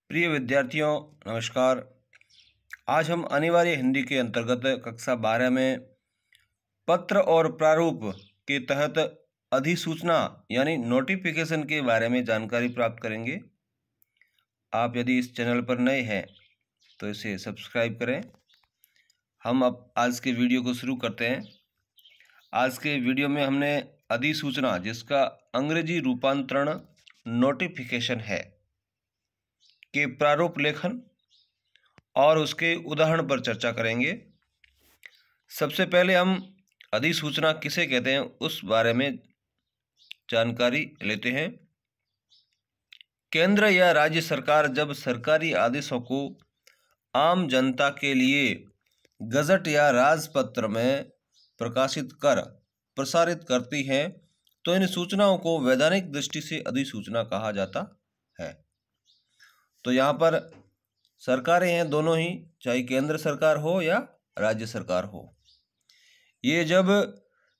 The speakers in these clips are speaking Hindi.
प्रिय विद्यार्थियों, नमस्कार। आज हम अनिवार्य हिंदी के अंतर्गत कक्षा 12 में पत्र और प्रारूप के तहत अधिसूचना यानी नोटिफिकेशन के बारे में जानकारी प्राप्त करेंगे। आप यदि इस चैनल पर नए हैं तो इसे सब्सक्राइब करें। हम अब आज के वीडियो को शुरू करते हैं। आज के वीडियो में हमने अधिसूचना, जिसका अंग्रेजी रूपांतरण नोटिफिकेशन है, के प्रारूप लेखन और उसके उदाहरण पर चर्चा करेंगे। सबसे पहले हम अधिसूचना किसे कहते हैं उस बारे में जानकारी लेते हैं। केंद्र या राज्य सरकार जब सरकारी आदेशों को आम जनता के लिए गजट या राजपत्र में प्रकाशित कर प्रसारित करती है तो इन सूचनाओं को वैधानिक दृष्टि से अधिसूचना कहा जाता है। तो यहाँ पर सरकारें हैं दोनों ही, चाहे केंद्र सरकार हो या राज्य सरकार हो, ये जब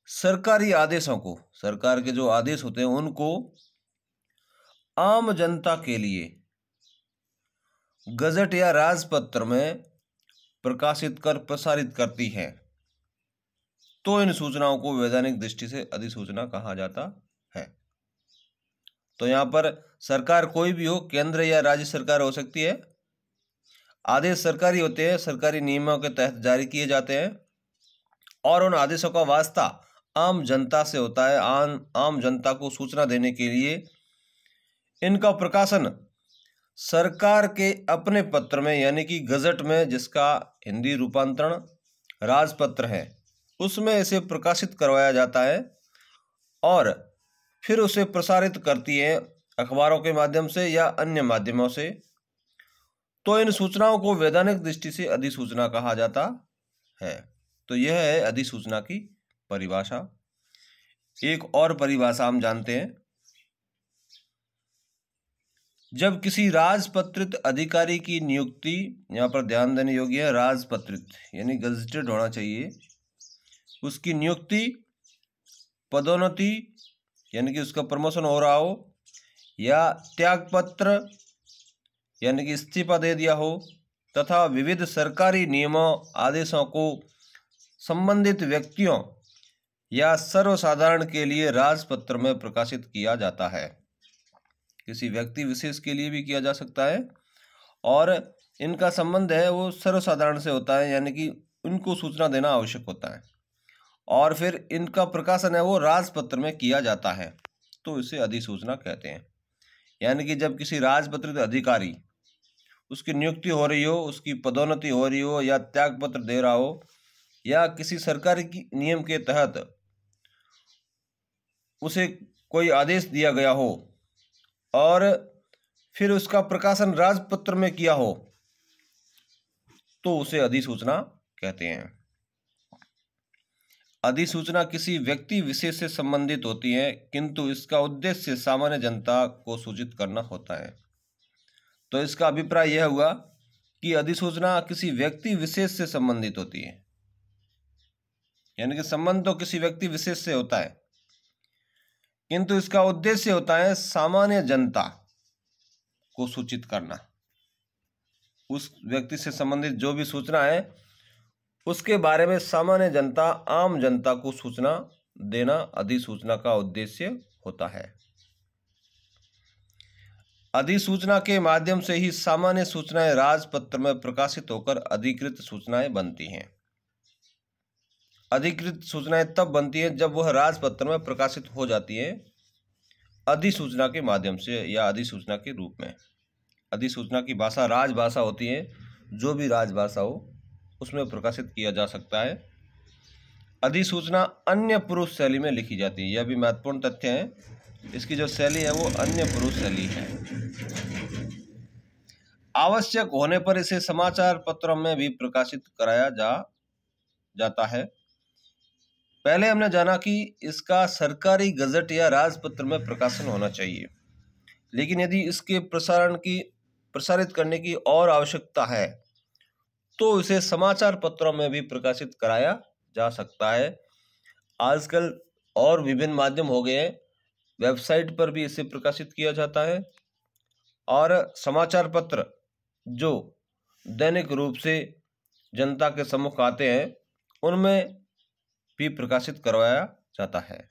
सरकारी आदेशों को, सरकार के जो आदेश होते हैं उनको आम जनता के लिए गजट या राजपत्र में प्रकाशित कर प्रसारित करती है तो इन सूचनाओं को वैधानिक दृष्टि से अधिसूचना कहा जाता है। तो यहाँ पर सरकार कोई भी हो, केंद्र या राज्य सरकार हो सकती है। आदेश सरकारी होते हैं, सरकारी नियमों के तहत जारी किए जाते हैं और उन आदेशों का वास्ता आम जनता से होता है। आम जनता को सूचना देने के लिए इनका प्रकाशन सरकार के अपने पत्र में यानी कि गजट में, जिसका हिंदी रूपांतरण राजपत्र है, उसमें इसे प्रकाशित करवाया जाता है और फिर उसे प्रसारित करती है अखबारों के माध्यम से या अन्य माध्यमों से। तो इन सूचनाओं को वैधानिक दृष्टि से अधिसूचना कहा जाता है। तो यह है अधिसूचना की परिभाषा। एक और परिभाषा हम जानते हैं। जब किसी राजपत्रित अधिकारी की नियुक्ति, यहाँ पर ध्यान देने योग्य है, राजपत्रित यानी गजटेड होना चाहिए, उसकी नियुक्ति, पदोन्नति यानी कि उसका प्रमोशन हो रहा हो, या त्यागपत्र यानी कि इस्तीफा दे दिया हो, तथा विविध सरकारी नियमों आदेशों को संबंधित व्यक्तियों या सर्वसाधारण के लिए राजपत्र में प्रकाशित किया जाता है। किसी व्यक्ति विशेष के लिए भी किया जा सकता है और इनका संबंध है वो सर्वसाधारण से होता है, यानी कि उनको सूचना देना आवश्यक होता है और फिर इनका प्रकाशन है वो राजपत्र में किया जाता है, तो इसे अधिसूचना कहते हैं। यानी कि जब किसी राजपत्रित अधिकारी, उसकी नियुक्ति हो रही हो, उसकी पदोन्नति हो रही हो, या त्यागपत्र दे रहा हो, या किसी सरकारी की नियम के तहत उसे कोई आदेश दिया गया हो और फिर उसका प्रकाशन राजपत्र में किया हो, तो उसे अधिसूचना कहते हैं। अधिसूचना किसी व्यक्ति विशेष से संबंधित होती है, किंतु इसका उद्देश्य सामान्य जनता को सूचित करना होता है। तो इसका अभिप्राय यह हुआ कि अधिसूचना किसी व्यक्ति विशेष से संबंधित होती है, यानी कि संबंध तो किसी व्यक्ति विशेष से होता है, किंतु इसका उद्देश्य होता है सामान्य जनता को सूचित करना। उस व्यक्ति से संबंधित जो भी सूचना है उसके बारे में सामान्य जनता, आम जनता को सूचना देना अधिसूचना का उद्देश्य होता है। अधिसूचना के माध्यम से ही सामान्य सूचनाएं राजपत्र में प्रकाशित होकर अधिकृत सूचनाएं बनती हैं। अधिकृत सूचनाएं तब बनती हैं जब वह राजपत्र में प्रकाशित हो जाती है अधिसूचना के माध्यम से या अधिसूचना के रूप में। अधिसूचना की भाषा राजभाषा होती है, जो भी राजभाषा हो उसमें प्रकाशित किया जा सकता है। अधिसूचना अन्य पुरुष शैली में लिखी जाती है, यह भी महत्वपूर्ण तथ्य है। इसकी जो शैली है वो अन्य पुरुष शैली है। आवश्यक होने पर इसे समाचार पत्रों में भी प्रकाशित कराया जाता है। पहले हमने जाना कि इसका सरकारी गजट या राजपत्र में प्रकाशन होना चाहिए, लेकिन यदि इसके प्रसारित करने की और आवश्यकता है तो इसे समाचार पत्रों में भी प्रकाशित कराया जा सकता है। आजकल और विभिन्न माध्यम हो गए हैं, वेबसाइट पर भी इसे प्रकाशित किया जाता है और समाचार पत्र जो दैनिक रूप से जनता के सम्मुख आते हैं उनमें भी प्रकाशित करवाया जाता है।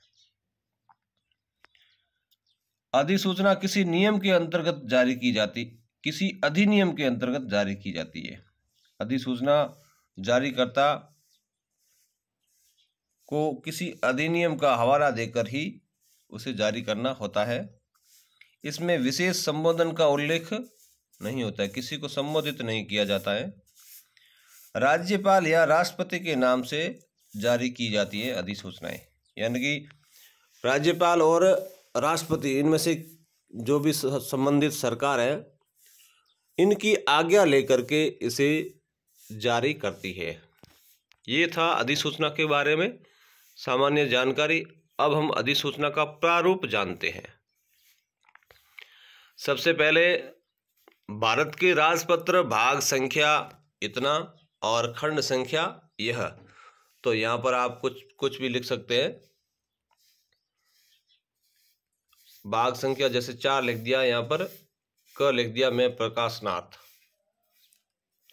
अधिसूचना किसी नियम के अंतर्गत जारी की जाती, किसी अधिनियम के अंतर्गत जारी की जाती है। अधिसूचना जारीकर्ता को किसी अधिनियम का हवाला देकर ही उसे जारी करना होता है। इसमें विशेष संबोधन का उल्लेख नहीं होता है, किसी को संबोधित नहीं किया जाता है। राज्यपाल या राष्ट्रपति के नाम से जारी की जाती है अधिसूचनाएं, यानी कि राज्यपाल और राष्ट्रपति इनमें से जो भी संबंधित सरकार है इनकी आज्ञा लेकर के इसे जारी करती है। ये था अधिसूचना के बारे में सामान्य जानकारी। अब हम अधिसूचना का प्रारूप जानते हैं। सबसे पहले भारत के राजपत्र, भाग संख्या इतना और खंड संख्या यह। तो यहाँ पर आप कुछ भी लिख सकते हैं। भाग संख्या जैसे 4 लिख दिया, यहाँ पर क लिख दिया मैं प्रकाशनाथ।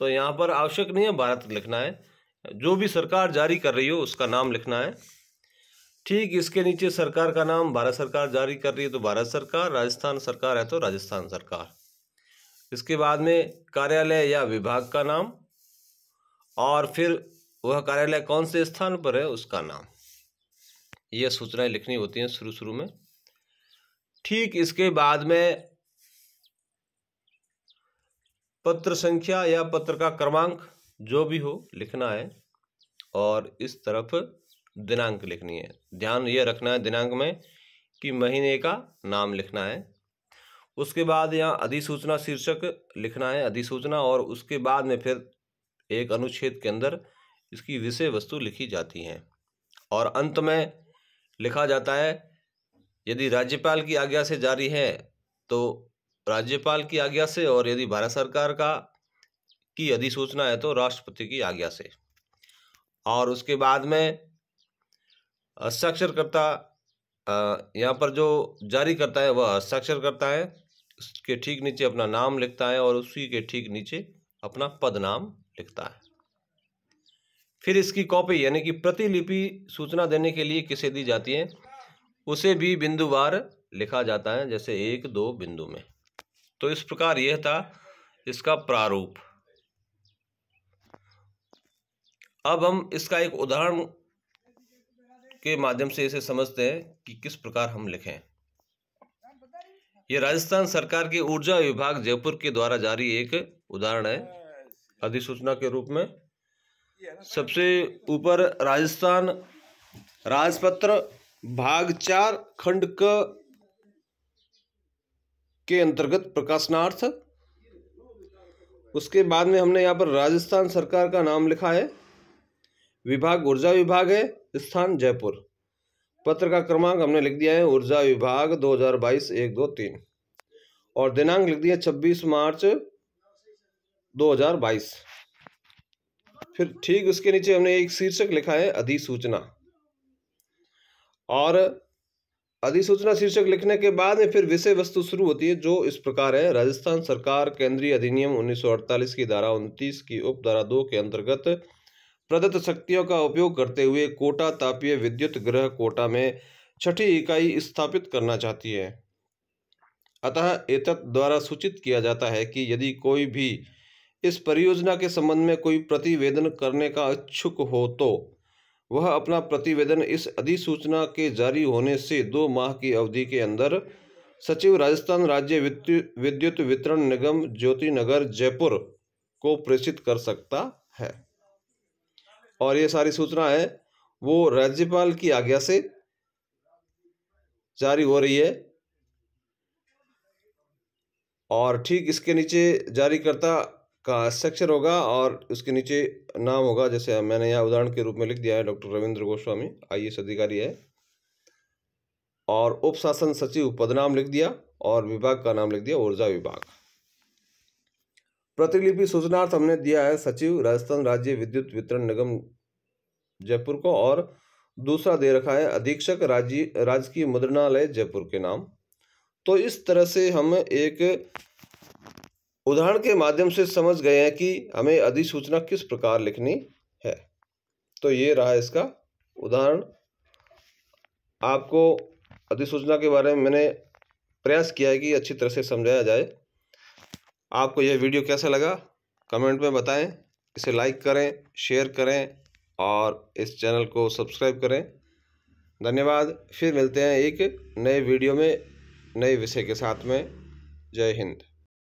तो यहाँ पर आवश्यक नहीं है भारत लिखना है, जो भी सरकार जारी कर रही हो उसका नाम लिखना है। ठीक इसके नीचे सरकार का नाम, भारत सरकार जारी कर रही है तो भारत सरकार, राजस्थान सरकार है तो राजस्थान सरकार। इसके बाद में कार्यालय या विभाग का नाम और फिर वह कार्यालय कौन से स्थान पर है उसका नाम। यह सूचनाएं लिखनी होती हैं शुरू में। ठीक इसके बाद में पत्र संख्या या पत्र का क्रमांक जो भी हो लिखना है और इस तरफ दिनांक लिखनी है। ध्यान ये रखना है दिनांक में कि महीने का नाम लिखना है। उसके बाद यहाँ अधिसूचना शीर्षक लिखना है, अधिसूचना, और उसके बाद में फिर एक अनुच्छेद के अंदर इसकी विषय वस्तु लिखी जाती है और अंत में लिखा जाता है यदि राज्यपाल की आज्ञा से जारी है तो राज्यपाल की आज्ञा से, और यदि भारत सरकार की अधिसूचना है तो राष्ट्रपति की आज्ञा से। और उसके बाद में हस्ताक्षरकर्ता, यहाँ पर जो जारी करता है वह हस्ताक्षर करता है, उसके ठीक नीचे अपना नाम लिखता है और उसी के ठीक नीचे अपना पद नाम लिखता है। फिर इसकी कॉपी यानी कि प्रतिलिपि सूचना देने के लिए किसे दी जाती है उसे भी बिंदुवार लिखा जाता है, जैसे 1-2 बिंदु में। तो इस प्रकार यह था इसका प्रारूप। अब हम इसका एक उदाहरण के माध्यम से इसे समझते हैं कि किस प्रकार हम लिखें। यह राजस्थान सरकार के ऊर्जा विभाग जयपुर के द्वारा जारी एक उदाहरण है अधिसूचना के रूप में। सबसे ऊपर राजस्थान राजपत्र भाग 4 खंड क के अंतर्गत प्रकाशनार्थ। उसके बाद में हमने यहाँ पर राजस्थान सरकार का नाम लिखा है, विभाग ऊर्जा विभाग है, स्थान जयपुर, पत्र का क्रमांक हमने लिख दिया है ऊर्जा विभाग 2022 1-2-3 और दिनांक लिख दिया 26 मार्च 2022। फिर ठीक उसके नीचे हमने एक शीर्षक लिखा है अधिसूचना, और अधिसूचना शीर्षक लिखने के बाद में फिर विषय वस्तु शुरू होती है जो इस प्रकार है। राजस्थान सरकार केंद्रीय अधिनियम 1948 की धारा 29 की उप धारा 2 के अंतर्गत प्रदत्त शक्तियों का उपयोग करते हुए कोटा तापीय विद्युत गृह कोटा में 6ठी इकाई स्थापित करना चाहती है। अतः एतत् द्वारा सूचित किया जाता है कि यदि कोई भी इस परियोजना के संबंध में कोई प्रतिवेदन करने का इच्छुक हो तो वह अपना प्रतिवेदन इस अधिसूचना के जारी होने से 2 माह की अवधि के अंदर सचिव राजस्थान राज्य विद्युत वितरण निगम ज्योति नगर जयपुर को प्रेषित कर सकता है। और ये सारी सूचना है वो राज्यपाल की आज्ञा से जारी हो रही है। और ठीक इसके नीचे जारीकर्ता का हस्ताक्षर होगा और उसके नीचे नाम होगा, जैसे मैंने यहाँ उदाहरण के रूप में लिख दिया है डॉक्टर रविंद्र गोस्वामी IAS अधिकारी है, और उप शासन सचिव पदनाम लिख दिया और विभाग का नाम लिख दिया ऊर्जा विभाग। प्रतिलिपि सूचनार्थ हमने दिया है सचिव राजस्थान राज्य विद्युत वितरण निगम जयपुर को, और दूसरा दे रखा है अधीक्षक राजकीय मुद्रणालय जयपुर के नाम। तो इस तरह से हम एक उदाहरण के माध्यम से समझ गए हैं कि हमें अधिसूचना किस प्रकार लिखनी है। तो ये रहा इसका उदाहरण। आपको अधिसूचना के बारे में मैंने प्रयास किया है कि अच्छी तरह से समझाया जाए। आपको यह वीडियो कैसा लगा कमेंट में बताएं। इसे लाइक करें, शेयर करें और इस चैनल को सब्सक्राइब करें। धन्यवाद। फिर मिलते हैं एक नए वीडियो में नए विषय के साथ में। जय हिंद।